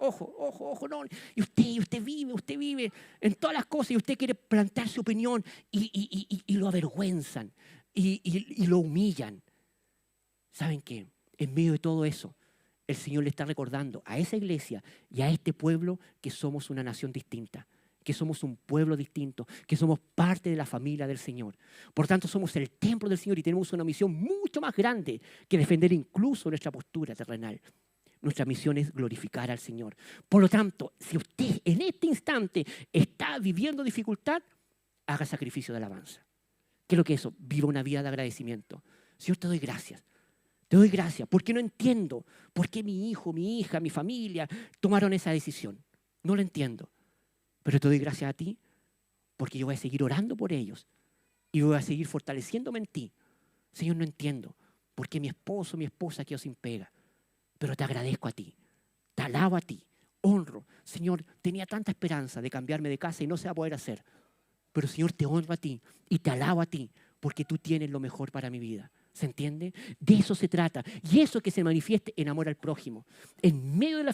Ojo, no. Y usted vive en todas las cosas y usted quiere plantear su opinión y lo avergüenzan y lo humillan. ¿Saben qué? En medio de todo eso, el Señor le está recordando a esa iglesia y a este pueblo que somos una nación distinta. Que somos un pueblo distinto, que somos parte de la familia del Señor. Por tanto, somos el templo del Señor y tenemos una misión mucho más grande que defender incluso nuestra postura terrenal. Nuestra misión es glorificar al Señor. Por lo tanto, si usted en este instante está viviendo dificultad, haga sacrificio de alabanza. ¿Qué es lo que es eso? Viva una vida de agradecimiento. Señor, te doy gracias. Te doy gracias porque no entiendo por qué mi hijo, mi hija, mi familia tomaron esa decisión. No lo entiendo. Pero te doy gracias a ti porque yo voy a seguir orando por ellos y voy a seguir fortaleciéndome en ti. Señor, no entiendo por qué mi esposo, mi esposa quedó sin pega, pero te agradezco a ti, te alabo a ti, honro. Señor, tenía tanta esperanza de cambiarme de casa y no se va a poder hacer. Pero Señor, te honro a ti y te alabo a ti porque tú tienes lo mejor para mi vida. ¿Se entiende? De eso se trata. Y eso que se manifieste en amor al prójimo. En medio de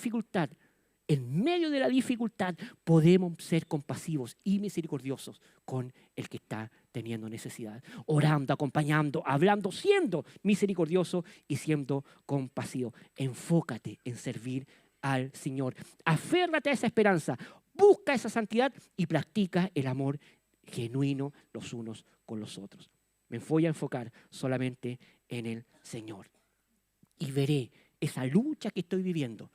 la dificultad, podemos ser compasivos y misericordiosos con el que está teniendo necesidad. Orando, acompañando, hablando, siendo misericordioso y siendo compasivo. Enfócate en servir al Señor. Aférrate a esa esperanza. busca esa santidad y practica el amor genuino los unos con los otros. Me voy a enfocar solamente en el Señor. Y veré esa lucha que estoy viviendo,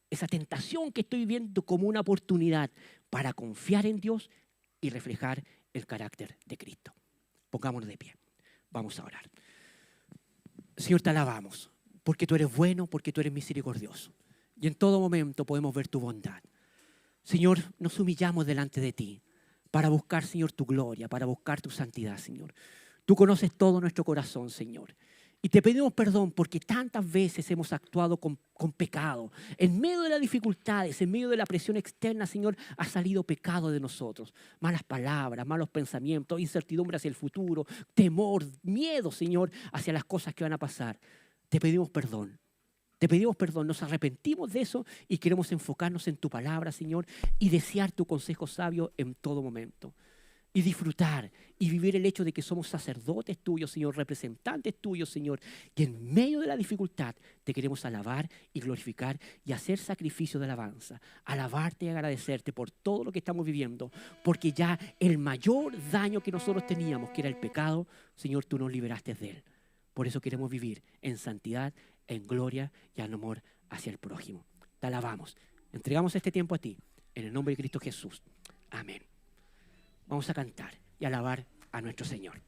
esa tentación que estoy viviendo como una oportunidad para confiar en Dios y reflejar el carácter de Cristo. Pongámonos de pie. Vamos a orar. Señor, te alabamos porque tú eres bueno, porque tú eres misericordioso. Y en todo momento podemos ver tu bondad. Señor, nos humillamos delante de ti para buscar, Señor, tu gloria, para buscar tu santidad, Señor. Tú conoces todo nuestro corazón, Señor. Y te pedimos perdón porque tantas veces hemos actuado con pecado. En medio de las dificultades, en medio de la presión externa, Señor, ha salido pecado de nosotros. Malas palabras, malos pensamientos, incertidumbre hacia el futuro, temor, miedo, Señor, hacia las cosas que van a pasar. Te pedimos perdón. Te pedimos perdón, nos arrepentimos de eso y queremos enfocarnos en tu palabra, Señor, y desear tu consejo sabio en todo momento. Y disfrutar y vivir el hecho de que somos sacerdotes tuyos, Señor, representantes tuyos, Señor, que en medio de la dificultad te queremos alabar y glorificar y hacer sacrificio de alabanza, alabarte y agradecerte por todo lo que estamos viviendo, porque ya el mayor daño que nosotros teníamos, que era el pecado, Señor, tú nos liberaste de él. Por eso queremos vivir en santidad, en gloria y en amor hacia el prójimo. Te alabamos. Entregamos este tiempo a ti, en el nombre de Cristo Jesús. Amén. Vamos a cantar y alabar a nuestro Señor.